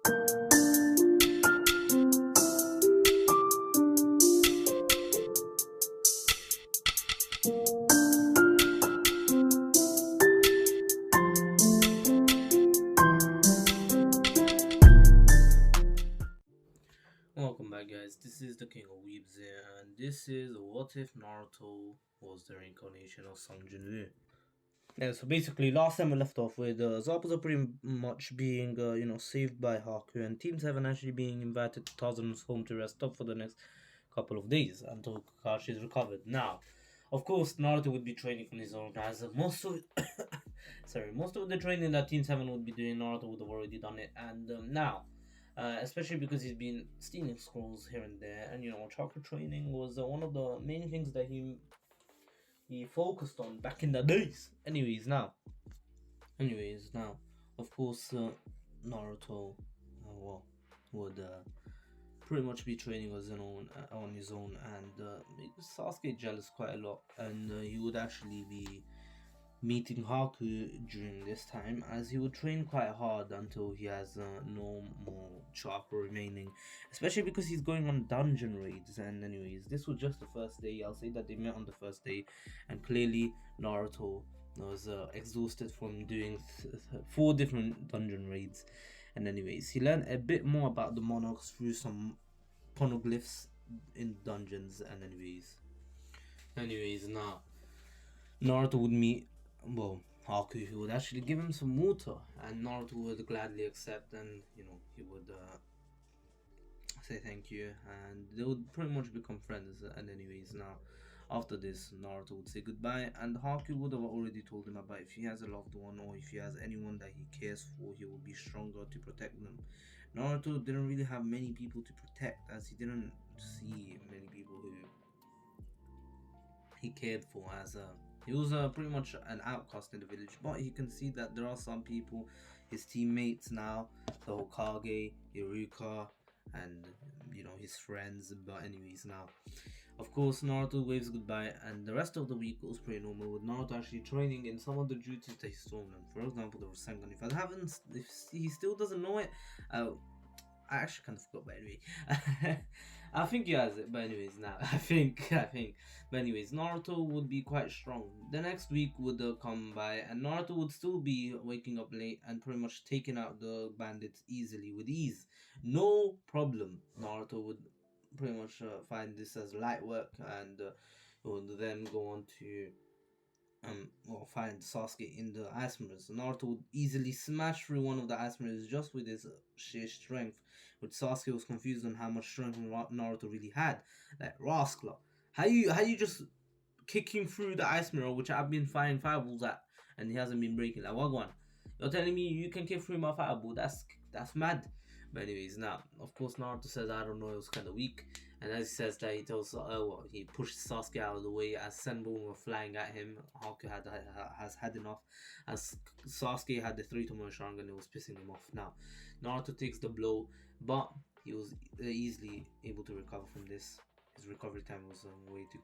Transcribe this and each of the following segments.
Welcome back, guys. This is the King of Weebs here, and this is What If Naruto Was the Reincarnation of Jin-Woo. Yeah, so basically, last time we left off with Zabuza pretty much being, saved by Haku, and Team 7 actually being invited to Tazuna's home to rest up for the next couple of days until Kakashi is recovered. Now, of course, Naruto would be training on his own, as most of most of the training that Team 7 would be doing, Naruto would have already done it, and now. Especially because he's been stealing scrolls here and there, and chakra training was one of the main things that he focused on back in the days. Anyways, now, of course, Naruto, well, would pretty much be training on his own, and made Sasuke jealous quite a lot, and he would actually be meeting Haku during this time, as he would train quite hard until he has no more chakra remaining, especially because he's going on dungeon raids. And anyways, this was just the first day. I'll say that they met on the first day, and clearly Naruto was exhausted from doing 4 different dungeon raids. And anyways, he learned a bit more about the monarchs through some poneglyphs in dungeons. And anyways, now Naruto would meet, well, Haku, who would actually give him some water, and Naruto would gladly accept, and he would say thank you, and they would pretty much become friends. And anyways, now after this, Naruto would say goodbye, and Haku would have already told him about if he has a loved one or if he has anyone that he cares for, he will be stronger to protect them. Naruto didn't really have many people to protect, as he didn't see many people who he cared for, as he was pretty much an outcast in the village. But he can see that there are some people, his teammates now, the Hokage, Iruka, and his friends. But anyways, now of course Naruto waves goodbye, and the rest of the week goes pretty normal, with Naruto actually training in some of the duties that he's stolen. For example, the Rasengan. If he still doesn't know it, I actually kind of forgot, but anyway. I think he has it, but anyways, now I think. But anyways, Naruto would be quite strong. The next week would come by, and Naruto would still be waking up late and pretty much taking out the bandits easily, with ease, no problem. Naruto would pretty much find this as light work, and would then go on to find Sasuke in the ice mirrors. Naruto would easily smash through one of the ice mirrors just with his sheer strength, which Sasuke was confused on how much strength Naruto really had. Like, rascal, how you just kicking through the ice mirror, which I've been firing fireballs at, and he hasn't been breaking? Like, what one? You're telling me you can kick through my fireball? That's mad. But anyways, now of course Naruto says, I don't know, it was kind of weak. And as he says that, he tells he pushed Sasuke out of the way as Senbon were flying at him. Haku has had enough, as Sasuke had the 3-to-1 Sharingan and it was pissing him off. Now Naruto takes the blow, but he was easily able to recover from this. His recovery time was way too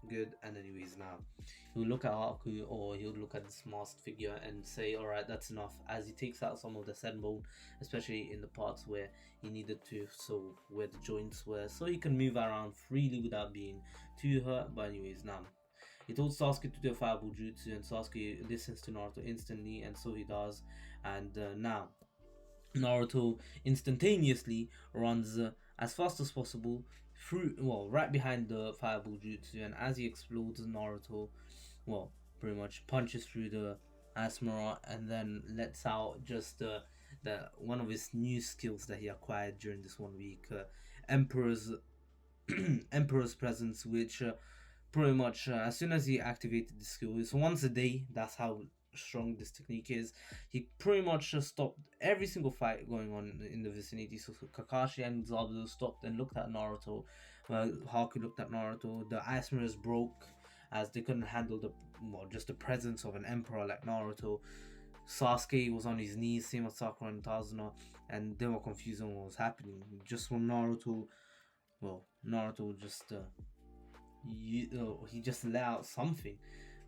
good. And anyways, now he would look at Haku, or he would look at this masked figure and say, alright, that's enough, as he takes out some of the Senbon, especially in the parts where he needed to, so where the joints were, so he can move around freely without being too hurt. But anyways, now he told Sasuke to do a fireball jutsu, and Sasuke listens to Naruto instantly, and so he does. And now Naruto instantaneously runs as fast as possible through, well, right behind the fireball jutsu, and as he explodes, Naruto, well, pretty much punches through the Asmara, and then lets out just the one of his new skills that he acquired during this 1 week, Emperor's Emperor's Presence, which pretty much as soon as he activated the skill, it's once a day. That's how strong this technique is. He pretty much stopped every single fight going on in the vicinity. So Kakashi and Zabuza stopped and looked at Naruto. Haku looked at Naruto. The ice mirrors broke, as they couldn't handle just the presence of an emperor like Naruto. Sasuke was on his knees, same as Sakura and Tazuna, and they were confused on what was happening. Just when Naruto just he just let out something.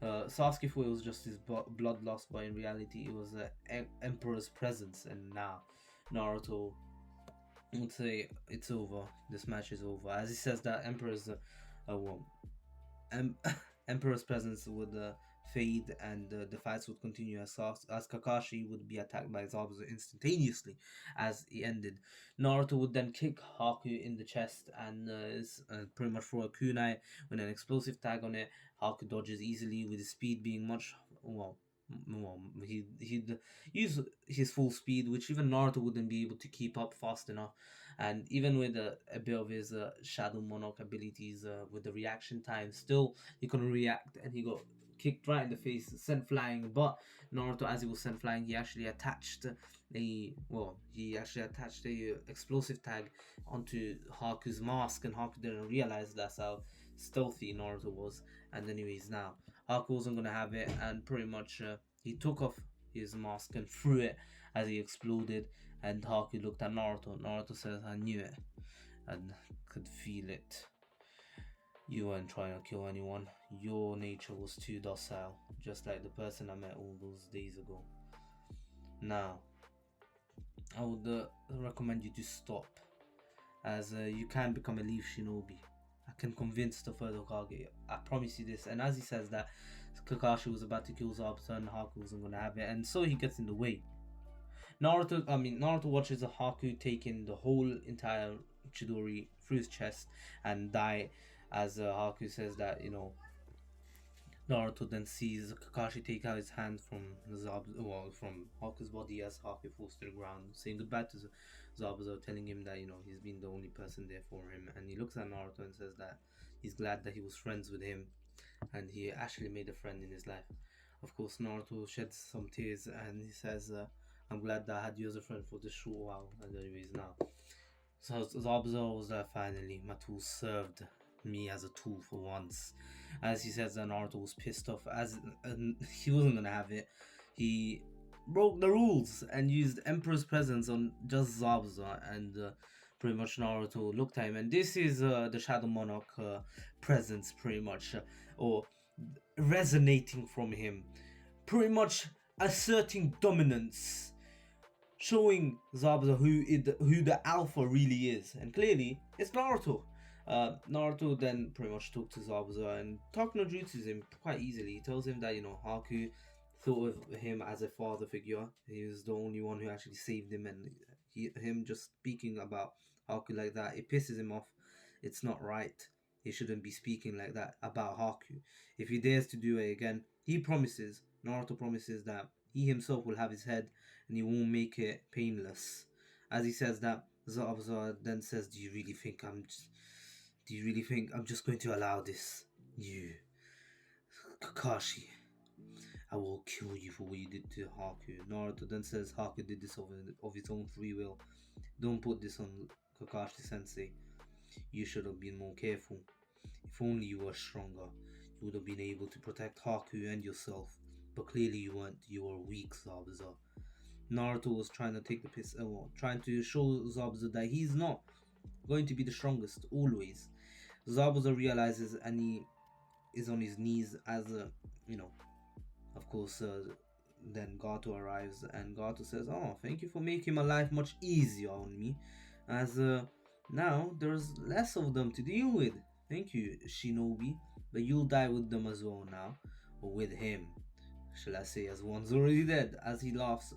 Sasuke thought it was just his bloodlust, but in reality it was the Emperor's presence. And now Naruto would say it's over. This match is over. As he says that Emperor's well, em- Emperor's presence would fade and the fights would continue as Kakashi would be attacked by Zabuza instantaneously as he ended. Naruto would then kick Haku in the chest and pretty much throw a kunai with an explosive tag on it. Haku dodges easily with his speed being much well. Well, he'd use his full speed, which even Naruto wouldn't be able to keep up fast enough. And even with a bit of his Shadow Monarch abilities, with the reaction time, still he couldn't react, and he got kicked right in the face, sent flying. But Naruto, as he was sent flying, he actually attached a explosive tag onto Haku's mask, and Haku didn't realize that's how stealthy Naruto was. And anyways, now Haku wasn't gonna have it, and pretty much he took off his mask and threw it as he exploded. And Haku looked at Naruto. Naruto says, "I knew it, and could feel it. You weren't trying to kill anyone. Your nature was too docile, just like the person I met all those days ago. Now, I would recommend you to stop, as you can become a Leaf Shinobi. I can convince the third Hokage. I promise you this." And as he says that, Kakashi was about to kill Zabuza and Haku wasn't gonna have it, and so he gets in the way. Naruto watches a Haku taking the whole entire Chidori through his chest and die, as Haku says that, Naruto then sees Kakashi take out his hand from Haku's body as Haku falls to the ground, saying goodbye to Zabuza, telling him that he's been the only person there for him, and he looks at Naruto and says that he's glad that he was friends with him, and he actually made a friend in his life. Of course, Naruto sheds some tears and he says, "I'm glad that I had you as a friend for this short while." And anyways, now, so Zabuza was there finally. My tool served me as a tool for once. As he says that Naruto was pissed off, as he wasn't gonna have it. He broke the rules and used Emperor's presence on just Zabuza, and pretty much Naruto looked at him, and this is the Shadow Monarch presence, pretty much, or resonating from him, pretty much asserting dominance, showing Zabuza who the alpha really is, and clearly it's Naruto. Naruto then pretty much talked to Zabuza and talked no jutsus him quite easily. He tells him that Haku thought of him as a father figure. He was the only one who actually saved him, and him just speaking about Haku like that, it pisses him off. It's not right. He shouldn't be speaking like that about Haku. If he dares to do it again, Naruto promises that he himself will have his head and he won't make it painless. As he says that, Zabuza then says, do you really think I'm just going to allow this? You, Kakashi, I will kill you for what you did to Haku." Naruto then says Haku did this of his own free will. Don't put this on Kakashi sensei. You should have been more careful. If only you were stronger, you would have been able to protect Haku and yourself. But clearly you weren't. You were weak, Zabuza. Naruto was trying to take the piss, trying to show Zabuza that he's not going to be the strongest always. Zabuza realizes and he is on his knees as of course, then Gato arrives and Gato says, "Oh, thank you for making my life much easier on me, as now there's less of them to deal with. Thank you, Shinobi, but you'll die with them as well now, or with him, shall I say, as one's already dead." As he laughs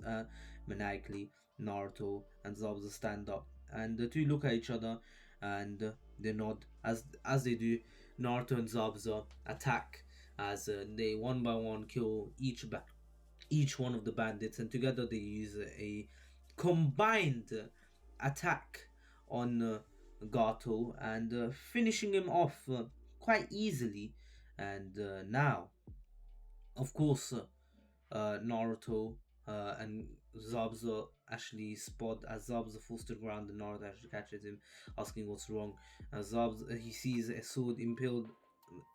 maniacally, Naruto and Zabuza stand up, and the two look at each other and they nod. As they do, Naruto and Zabuza attack as they one by one kill each one of the bandits, and together they use a combined attack on Gato and finishing him off quite easily. And now, of course, Naruto and Zabuza actually spot as Zabuza falls to the ground, and Naruto actually catches him, asking what's wrong. Zabuza, he sees a sword impaled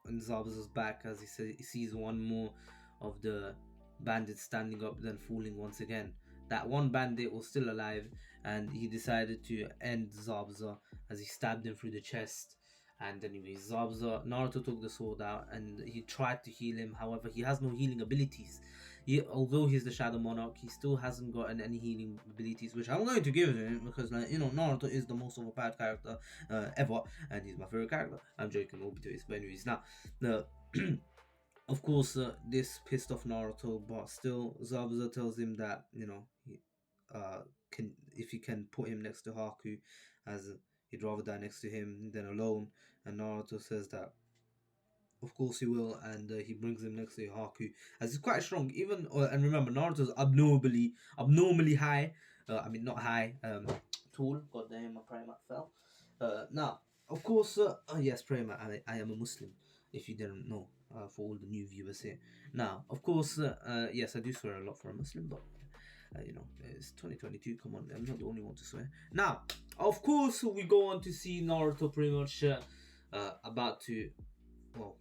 on Zabuza's back as he sees one more of the bandits standing up, then falling once again. That one bandit was still alive, and he decided to end Zabuza as he stabbed him through the chest. And anyway, Naruto took the sword out and he tried to heal him. However, he has no healing abilities. although he's the Shadow Monarch, he still hasn't gotten any healing abilities, which I'm going to give him because, like, Naruto is the most overpowered character ever, and he's my favorite character. I'm joking, Obito, but anyways, now the of course, this pissed off Naruto, but still, Zabuza tells him that can if he can put him next to Haku, as he'd rather die next to him than alone. And Naruto says that of course he will, and he brings him next to Haku, as he's quite strong. Even and remember, Naruto's abnormally high. I mean, not high, tall. God damn, my primat fell. Now, of course, yes, primat. I am a Muslim. If you didn't know, for all the new viewers here. Now, of course, yes, I do swear a lot for a Muslim, but it's 2022. Come on, I'm not the only one to swear. Now, of course, we go on to see Naruto pretty much about to, well,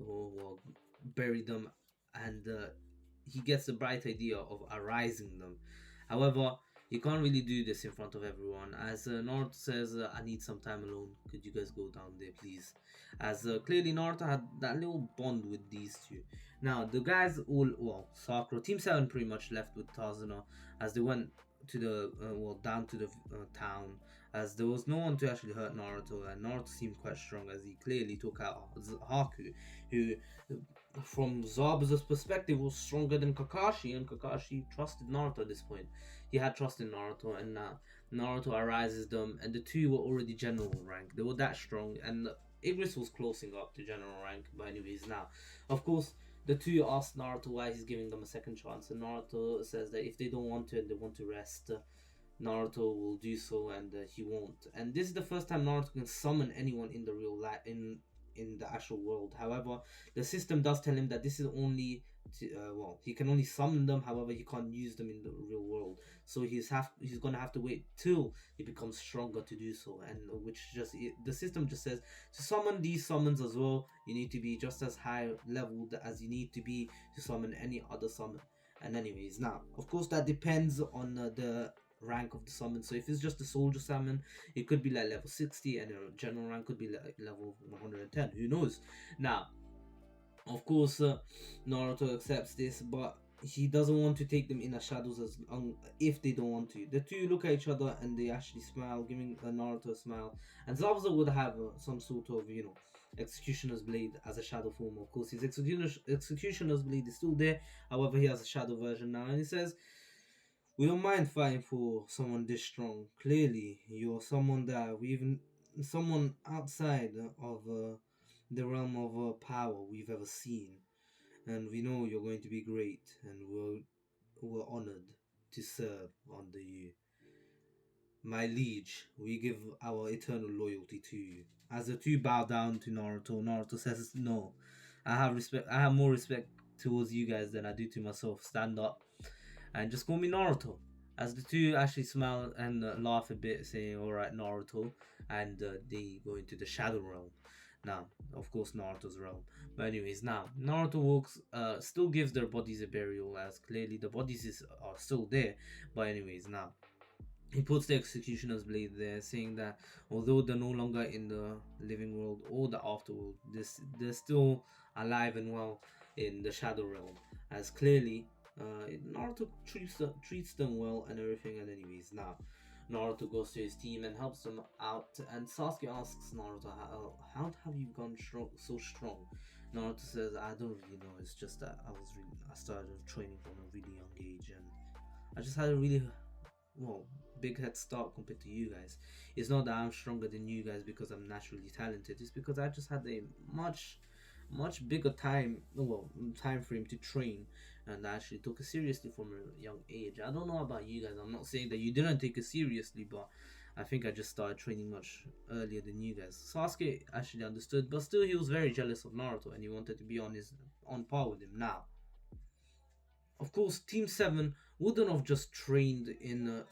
or bury them, and he gets the bright idea of arising them. However, you can't really do this in front of everyone, as Naruto says, I need some time alone. Could you guys go down there, please? As clearly Naruto had that little bond with these two. Now, the guys all, well, Sakura, Team 7 pretty much left with Tazuna, as they went to the, down to the town, as there was no one to actually hurt Naruto, and Naruto seemed quite strong, as he clearly took out Haku, who, from Zabuza's perspective, was stronger than Kakashi, and Kakashi trusted Naruto at this point. He had trust in Naruto, and now Naruto arises them, and the two were already general rank. They were that strong, and Igris was closing up to general rank. But anyways, now, of course, the two asked Naruto why he's giving them a second chance, and Naruto says that if they don't want to and they want to rest, Naruto will do so, and he won't. And this is the first time Naruto can summon anyone in the real life, in the actual world. However, the system does tell him that this is only he can only summon them. However, he can't use them in the real world. So he's gonna have to wait till he becomes stronger to do so. And which just the system just says to summon these summons as well, you need to be just as high leveled as you need to be to summon any other summon. And anyways, now of course that depends on the rank of the summon. So if it's just a soldier summon, it could be like level 60, and a general rank could be like level 110. Who knows? Now, of course, Naruto accepts this, but he doesn't want to take them in as shadows as if they don't want to. The two look at each other and they actually smile, giving Naruto a smile. And Zabuza would have some sort of, Executioner's Blade as a shadow form. Of course, his Executioner's Blade is still there. However, he has a shadow version now, and he says, "We don't mind fighting for someone this strong. Clearly, you're someone that someone outside of the realm of power we've ever seen, and we know you're going to be great, and we're honored to serve under you. My liege, we give our eternal loyalty to you." As the two bow down to Naruto, Naruto says, "No, I have respect. I have more respect towards you guys than I do to myself. Stand up and just call me Naruto." As the two actually smile and laugh a bit, saying, "Alright, Naruto," and they go into the Shadow Realm. Now, of course, Naruto's realm. But anyways, now Naruto walks, still gives their bodies a burial, as clearly the bodies are still there. But anyways, now he puts the Executioner's Blade there, saying that although they're no longer in the living world or the afterworld, they're still alive and well in the Shadow Realm, as clearly Naruto treats them well and everything. And anyways, now Naruto goes to his team and helps them out, and Sasuke asks Naruto, how have you gone so strong? Naruto says, "I don't really know, it's just that I started training from a really young age, and I just had a really, big head start compared to you guys. It's not that I'm stronger than you guys because I'm naturally talented, it's because I just had a much bigger time frame to train, and I actually took it seriously from a young age. I don't know about you guys. I'm not saying that you didn't take it seriously, but I think I just started training much earlier than you guys." Sasuke actually understood, but still he was very jealous of Naruto, and he wanted to be on par with him. Now, of course, Team 7 wouldn't have just trained in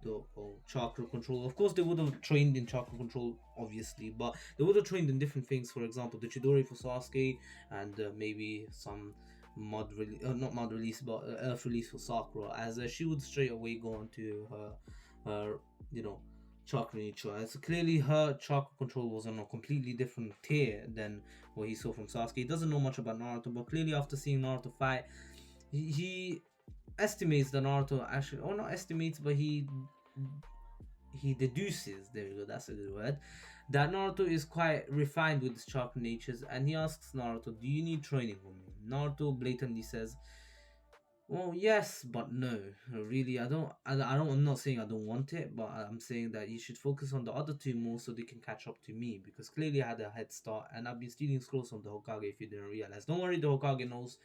the chakra control. Of course, they would have trained in chakra control, obviously, but they would have trained in different things. For example, the Chidori for Sasuke, and maybe some not mod release, but earth release for Sakura, as she would straight away go into her chakra nature, as clearly her chakra control was on a completely different tier than what he saw from Sasuke. He doesn't know much about Naruto, but clearly after seeing Naruto fight, he estimates that Naruto actually, or not estimates, but he deduces, there we go, that's a good word, that Naruto is quite refined with his chakra natures, and he asks Naruto, do you need training from me? Naruto blatantly says, well, yes, but no. Really, I'm not saying I don't want it, but I'm saying that you should focus on the other two more so they can catch up to me. Because clearly I had a head start, and I've been stealing scrolls from the Hokage. If you didn't realize, don't worry, the Hokage knows.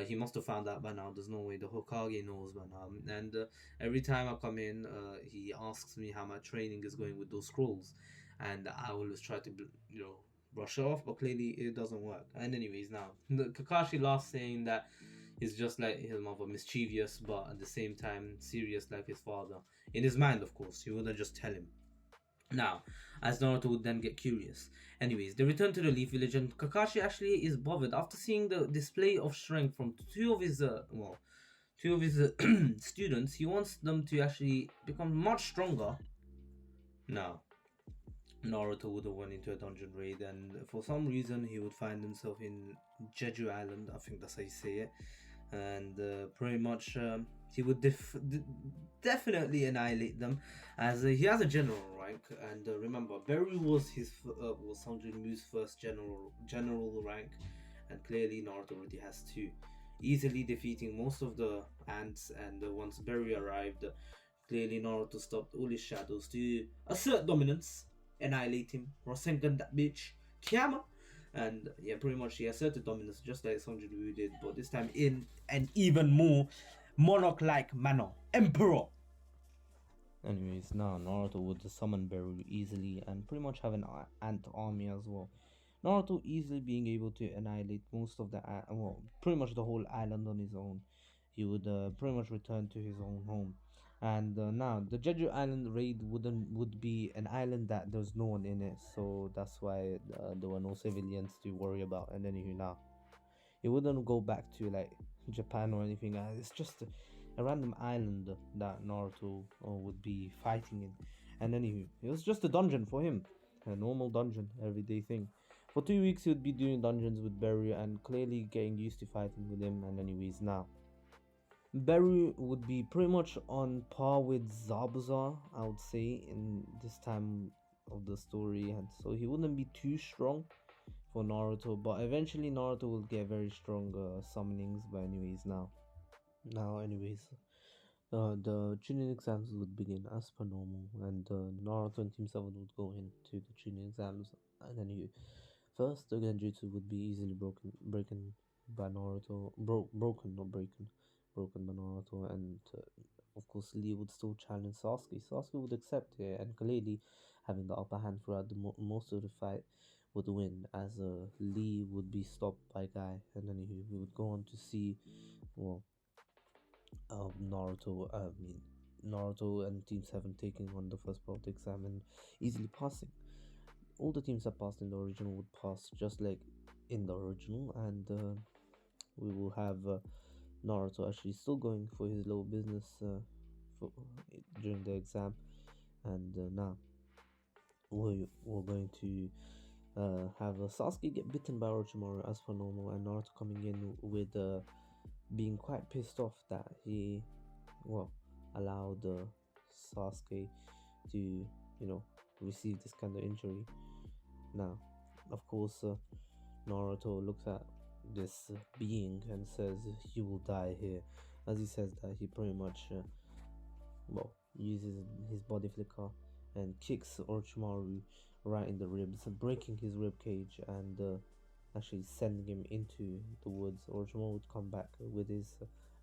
He must have found out by now. There's no way the Hokage knows by now. And every time I come in, he asks me how my training is going with those scrolls, and I always try to, brush it off. But clearly it doesn't work. And anyways, now the Kakashi laughs, saying that he's just like his mother, mischievous, but at the same time serious like his father. In his mind, of course, he wouldn't just tell him. Now, as Naruto would then get curious. Anyways, they return to the Leaf Village, and Kakashi actually is bothered after seeing the display of strength from two of his students. He wants them to actually become much stronger. Now, Naruto would have went into a dungeon raid, and for some reason, he would find himself in Jeju Island. I think that's how you say it, and pretty much he would definitely annihilate them, as he has a general rank. And remember, Beru was was Song Jin-Woo's first general rank, and clearly Naruto already has two, easily defeating most of the ants. And once Beru arrived, clearly Naruto stopped all his shadows to assert dominance, annihilate him, Rasengan that bitch, Kiyama. And yeah, pretty much he asserted dominance just like Sanjay Liu did, but this time in an even more monarch-like manner. Emperor! Anyways, now Naruto would summon Beru easily and pretty much have an ant army as well. Naruto easily being able to annihilate most of the well, pretty much the whole island on his own. He would pretty much return to his own home. And now the Jeju Island raid would be an island that there's no one in it, so that's why there were no civilians to worry about. And anywho, now it wouldn't go back to like Japan or anything. It's just a random island that Naruto would be fighting in. And anywho, it was just a dungeon for him, a normal dungeon, everyday thing. For 2 weeks, he would be doing dungeons with Beru and clearly getting used to fighting with him. And anyways, now Beru would be pretty much on par with Zabuza, I would say, in this time of the story, and so he wouldn't be too strong for Naruto, but eventually Naruto will get very strong summonings. But anyways, anyways, the Chunin exams would begin as per normal, and Naruto and Team 7 would go into the Chunin exams. And anyway, first the Genjutsu would be easily broken by Naruto, broken by Naruto, and of course Lee would still challenge Sasuke. Sasuke would accept it, and clearly having the upper hand throughout the most of the fight would win, as Lee would be stopped by Guy, and then we would go on to see, well, Naruto and Team 7 taking on the first part of the exam and easily passing. All the teams that passed in the original would pass just like in the original, and we will have Naruto actually still going for his little business for, during the exam, and now we're going to have Sasuke get bitten by Orochimaru as per normal, and Naruto coming in with being quite pissed off that he, well, allowed Sasuke to, receive this kind of injury. Now, of course, Naruto looks at this being and says, "You will die here." As he says that, he pretty much, uses his body flicker and kicks Orochimaru right in the ribs, breaking his rib cage and actually sending him into the woods. Orochimaru would come back with his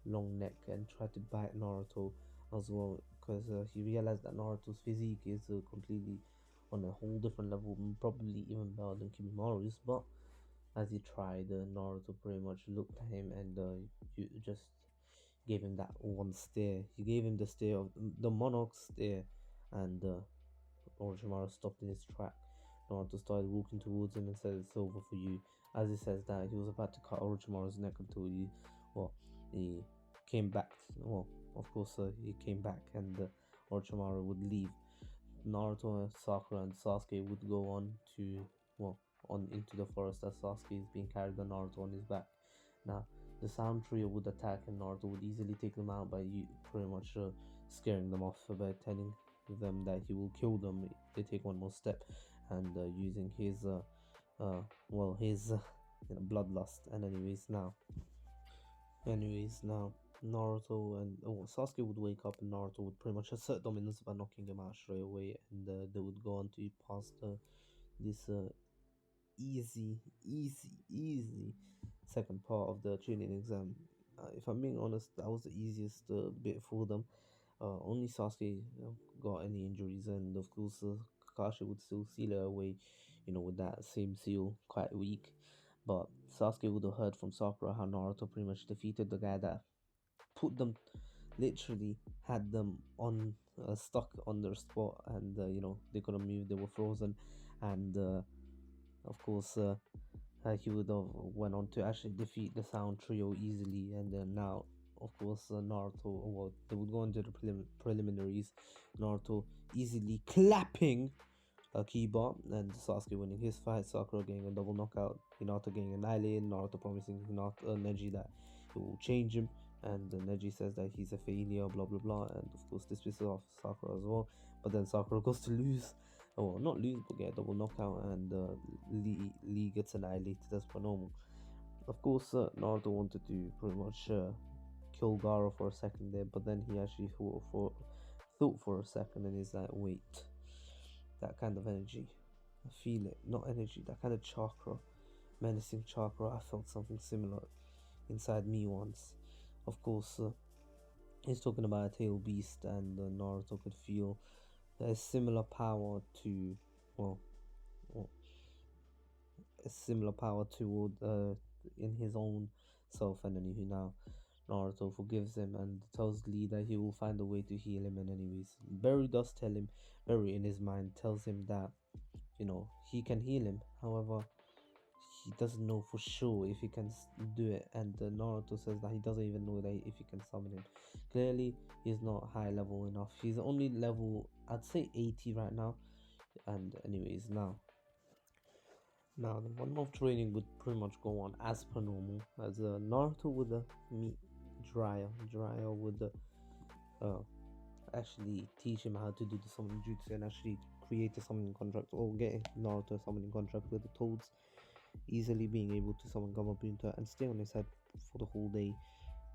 long neck and try to bite Naruto as well, because he realized that Naruto's physique is completely on a whole different level, probably even better than Kimimari's. But as he tried, Naruto pretty much looked at him and you just gave him that one stare. He gave him the stare of the monarch stare, and Orochimaru stopped in his track. Naruto started walking towards him and said, "It's over for you." As he says that, he was about to cut Orochimaru's neck until he came back. Well, of course, he came back, and Orochimaru would leave. Naruto, Sakura, and Sasuke would go on to, on into the forest as Sasuke is being carried by Naruto on his back. Now, the sound trio would attack, and Naruto would easily take them out by pretty much scaring them off by telling them that he will kill them if they take one more step, and using his his bloodlust. And anyways now Naruto and Sasuke would wake up, and Naruto would pretty much assert dominance by knocking him out straight away, and they would go on to pass this easy second part of the training exam. If I'm being honest, that was the easiest bit for them. Only Sasuke got any injuries, and of course, Kakashi would still seal it away, with that same seal, quite weak. But Sasuke would have heard from Sakura how Naruto pretty much defeated the guy that put them, literally had them on stuck on their spot, and they couldn't move, they were frozen, and of course. He would have went on to actually defeat the Sound Trio easily, and then now, of course, Naruto. Well, they would go into the preliminaries. Naruto easily clapping a key bomb, and Sasuke winning his fight. Sakura getting a double knockout. Hinata getting annihilated. Naruto promising Neji that it will change him, and Neji says that he's a failure. Blah blah blah, and of course this pisses off Sakura as well. But then Sakura goes to lose. Oh, not lose, but get a double knockout, and Lee gets annihilated as per normal. Of course, Naruto wanted to pretty much kill Gaara for a second there, but then he actually thought for a second, and he's like, wait, that kind of energy, I feel it, not energy, that kind of chakra, menacing chakra. I felt something similar inside me once. Of course, he's talking about a tail beast, and Naruto could feel a similar power to, well, well a similar power toward in his own self. And then now Naruto forgives him and tells Lee that he will find a way to heal him. And anyways, Barry in his mind tells him that he can heal him. However, he doesn't know for sure if he can do it, and Naruto says that he doesn't even know that if he can summon him. Clearly, he's not high level enough. He's only level, I'd say, 80 right now. And anyways, now the 1 month training would pretty much go on as per normal, as Naruto would meet Jiraiya. Jiraiya would actually teach him how to do the summoning jutsu, and actually create a summoning contract, or get Naruto a summoning contract with the Toads, easily being able to summon Gamabunta and stay on his head for the whole day.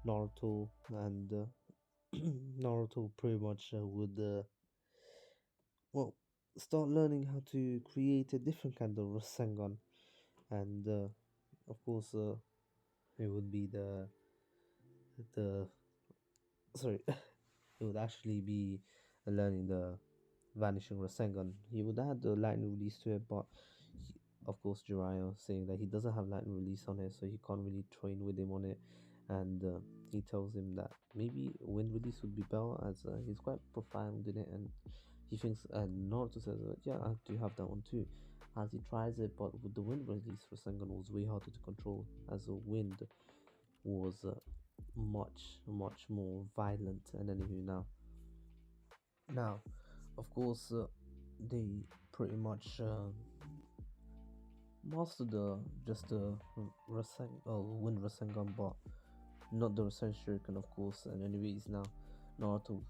Naruto and Naruto pretty much would start learning how to create a different kind of Rasengan, and of course it would be the sorry it would actually be learning the Vanishing Rasengan. He would add the lightning release to it, but of course Jiraiya saying that he doesn't have lightning release on it, so he can't really train with him on it. And he tells him that maybe wind release would be better, as he's quite profound in it, and he thinks, and Naruto says, yeah, I do have that one too, as he tries it. But with the wind release, Rasengan was way harder to control, as the wind was much more violent. And anyway, now of course they pretty much mastered the wind Rasengan, but not the Rasen Shuriken, of course. And anyways, now Naruto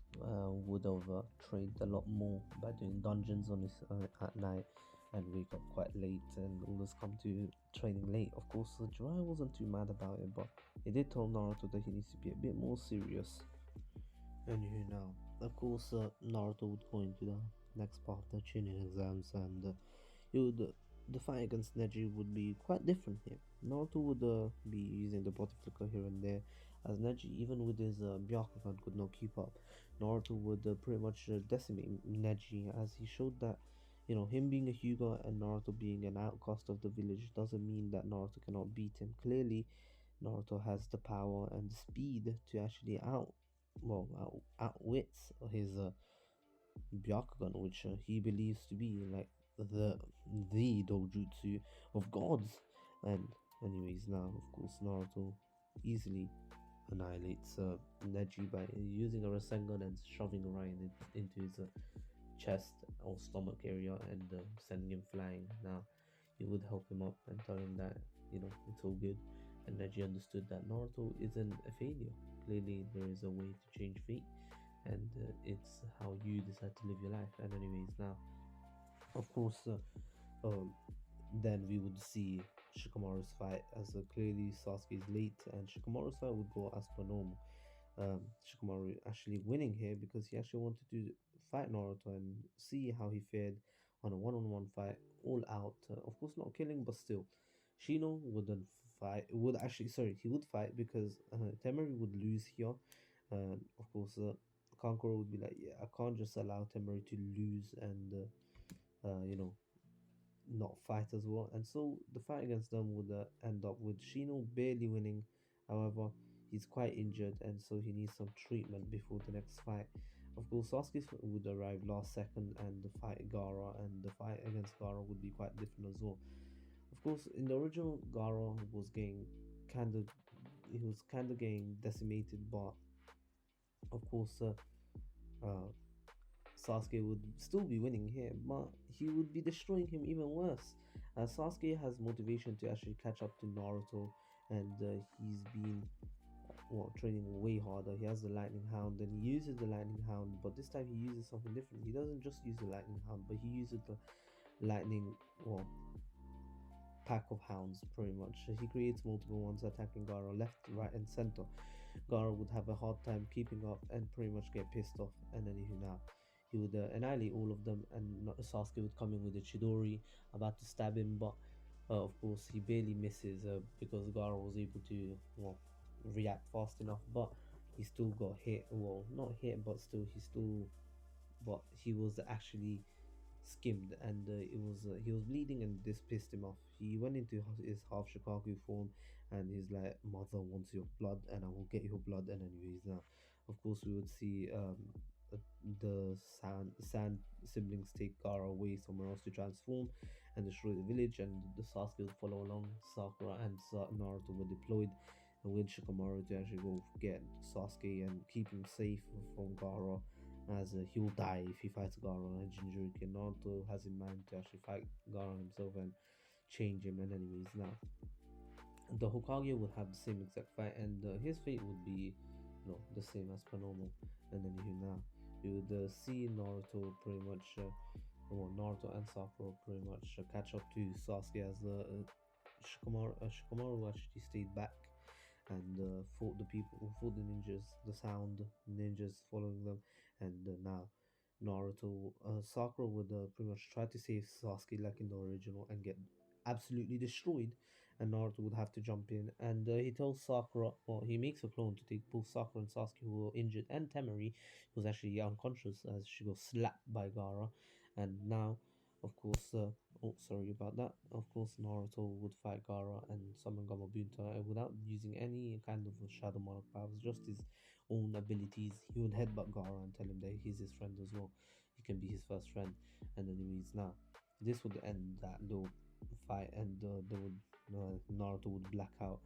would have trained a lot more by doing dungeons on his at night, and wake up quite late, and always come to training late. Of course, Jiraiya wasn't too mad about it, but he did tell Naruto that he needs to be a bit more serious. Anyway, now of course Naruto would go into the next part of the training exams, and he would the fight against Neji would be quite different here. Naruto would be using the body flicker here and there, as Neji, even with his Byakugan, could not keep up. Naruto would pretty much decimate Neji, as he showed that him being a Hyuga and Naruto being an outcast of the village doesn't mean that Naruto cannot beat him. Clearly, Naruto has the power and the speed to actually outwits his Byakugan, which he believes to be like the dojutsu of gods. And anyways, now of course Naruto easily annihilates Neji by using a Rasengan and shoving Orion into his chest or stomach area, and sending him flying. Now he would help him up and tell him that it's all good, and Neji understood that Naruto isn't a failure. Clearly, there is a way to change fate, and it's how you decide to live your life. And anyways, now, of course, um, then we would see Shikamaru's fight as clearly Sasuke is late, and Shikamaru's fight would go as per normal. Shikamaru actually winning here because he actually wanted to fight Naruto and see how he fared on a one-on-one fight, all out. Of course, not killing, but still, Shino wouldn't fight. Would actually, sorry, he would fight because Temari would lose here. Of course, Kankuro would be like, yeah, I can't just allow Temari to lose and you know, not fight as well. And so the fight against them would end up with Shino barely winning. However, he's quite injured, and so he needs some treatment before the next fight. Of course, Sasuke would arrive last second and the fight Gara, and the fight against Gara would be quite different as well. Of course, in the original, Gara was getting kind of he was kind of getting decimated, but of course, Sasuke would still be winning here, but he would be destroying him even worse. Sasuke has motivation to actually catch up to Naruto, and he's been well training way harder. He has the Lightning Hound, and he uses the Lightning Hound, but this time he uses something different. He doesn't just use the Lightning Hound, but he uses the Lightning well pack of hounds pretty much. He creates multiple ones attacking Gara left, right, and center. Gara would have a hard time keeping up and pretty much get pissed off. And then he would annihilate all of them, and Sasuke would come in with a Chidori about to stab him, but of course he barely misses because Gara was able to well react fast enough, but he still got hit. Well, not hit, but still he was actually skimmed, and he was bleeding, and this pissed him off. He went into his half Shikaku form, and he's like, "Mother wants your blood, and I will get your blood." And anyways, now, of course, we would see uh, the sand siblings take Gara away somewhere else to transform and destroy the village, and the Sasuke would follow along. Sakura and Naruto were deployed. And with Shikamaru to actually go get Sasuke and keep him safe from Gara, as he will die if he fights Gara. And Jinchuriki Naruto has in mind to actually fight Gara himself and change him. And anyways, now the Hokage would have the same exact fight, and his fate would be, the same as per normal. And then now you would see Naruto pretty much, Naruto and Sakura pretty much catch up to Sasuke as Shikamaru actually stayed back and fought the people, fought the ninjas, the sound ninjas following them, and now Naruto, Sakura would pretty much try to save Sasuke like in the original and get absolutely destroyed, and Naruto would have to jump in, and he tells Sakura, well, he makes a clone to take both Sakura and Sasuke who were injured, and Temari, who's actually unconscious as she got slapped by Gara, and now, of course, oh, sorry about that. Of course, Naruto would fight Gara and summon Gamabunta without using any kind of Shadow Monarch powers, just his own abilities. He would headbutt Gara and tell him that he's his friend as well. He can be his first friend. And anyways, now this would end that little fight, and Naruto would black out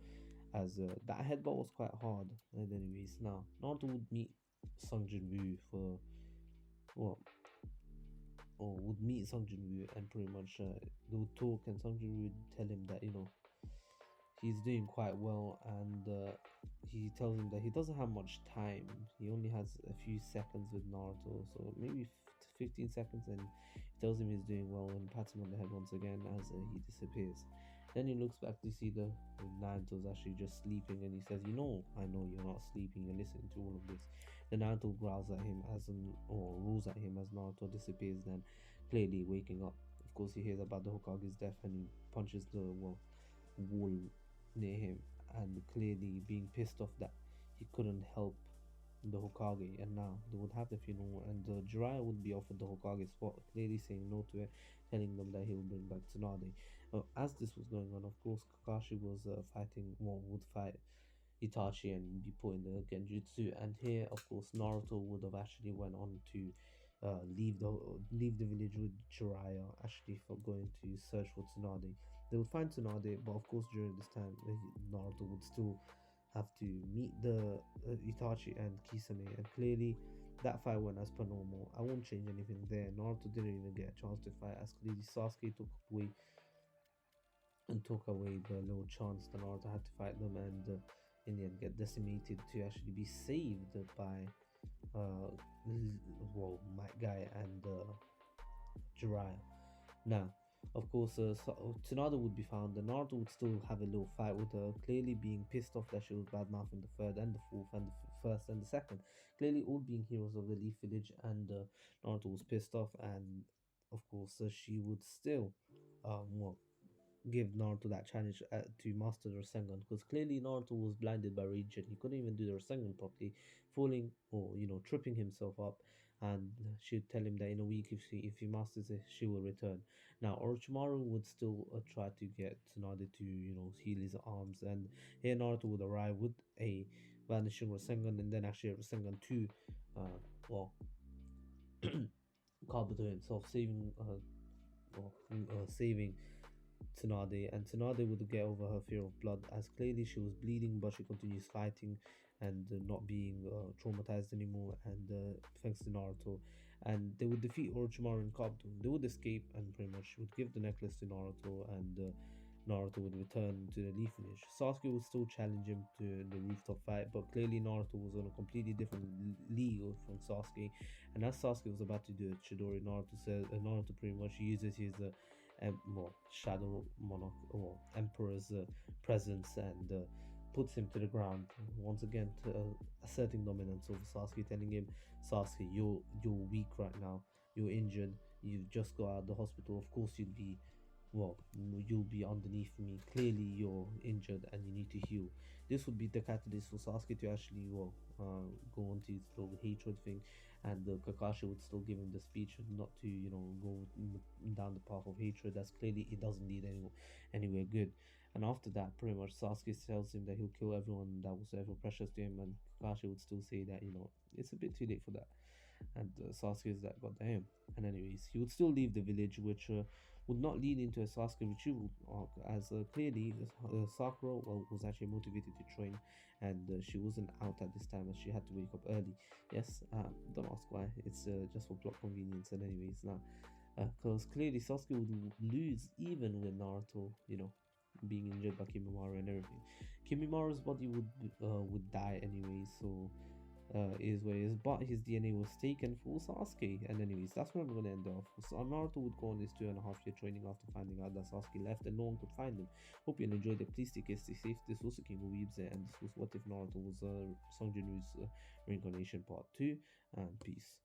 as that headbutt was quite hard. And anyways, now Naruto would meet Sung Jin-Woo for well, or would meet Sung Jin-Woo and pretty much they would talk, and Sung Jin-Woo would tell him that he's doing quite well, and he tells him that he doesn't have much time. He only has a few seconds with Naruto, so maybe 15 seconds, and he tells him he's doing well and pats him on the head once again as he disappears. Then he looks back to see the Naruto's actually just sleeping, and he says, I know you're not sleeping, you're listening to all of this." The Naruto growls at him or roars at him as Naruto disappears, then clearly waking up. Of course, he hears about the Hokage's death, and he punches the wall near him, and clearly being pissed off that he couldn't help the Hokage, and now they would have the funeral, and Jiraiya would be offered the Hokage spot, clearly saying no to it, telling them that he will bring back Tsunade. As this was going on, of course, Kakashi was would fight Itachi and be put in the Genjutsu, and here, of course, Naruto would have actually went on to leave the village with Jiraiya, actually for going to search for Tsunade. They would find Tsunade, but of course during this time Naruto would still have to meet the Itachi and Kisame, and clearly that fight went as per normal. I won't change anything there. Naruto didn't even get a chance to fight, as clearly Sasuke took away and took away the little chance that Naruto had to fight them, and in the end get decimated to actually be saved by Might Guy and Jiraiya. Now, of course, Tsunade would be found, and Naruto would still have a little fight with her, clearly being pissed off that she was bad mouthing the third and the fourth and the first and the second, clearly all being heroes of the Leaf Village, and Naruto was pissed off, and of course, she would still, well, give Naruto that challenge to master the Rasengan, because clearly Naruto was blinded by rage and he couldn't even do the Rasengan properly, falling or tripping himself up. And she'd tell him that in a week, if he masters it, she will return. Now Orochimaru would still try to get Tsunade to heal his arms, and here Naruto would arrive with a vanishing Rasengan, and then actually a Rasengan 2, well, Kabuto himself saving Tsunade, and Tsunade would get over her fear of blood, as clearly she was bleeding, but she continues fighting and not being traumatized anymore. And thanks to Naruto, and they would defeat Orochimaru and Kabuto. They would escape and pretty much would give the necklace to Naruto, and Naruto would return to the Leaf Village. Sasuke would still challenge him to the rooftop fight, but clearly Naruto was on a completely different league from Sasuke. And as Sasuke was about to do a Chidori, Naruto pretty much uses his Shadow Monarch or Emperor's presence, and puts him to the ground once again, to, asserting dominance over Sasuke, telling him, Sasuke, you're weak right now, you're injured, you've just got out of the hospital. Of course, you'll be underneath me. Clearly, you're injured and you need to heal. This would be the catalyst for Sasuke to actually, go on to his little hatred thing, and Kakashi would still give him the speech not to, go down the path of hatred. That's clearly it doesn't lead anywhere good. And after that, pretty much Sasuke tells him that he'll kill everyone that was ever precious to him, and Kakashi would still say that it's a bit too late for that, and Sasuke is that god damn. And anyways, he would still leave the village, which would not lead into a Sasuke retrieval arc, as clearly Sakura, was actually motivated to train, and she wasn't out at this time as she had to wake up early. Yes, don't ask why. It's just for plot convenience. And anyways, now, because clearly Sasuke would lose even with Naruto, being injured by Kimimaro and everything. Kimimaro's body would die anyway, so is where is, but his DNA was taken for Sasuke. And anyways, that's where I'm gonna end off. So Naruto would go on his 2.5 year training after finding out that Sasuke left and no one could find him. Hope you enjoyed it. Please take care, stay safe. This was the King of Weebs, and this was What If Naruto Was Song Jinwoo's Reincarnation Part 2. And peace.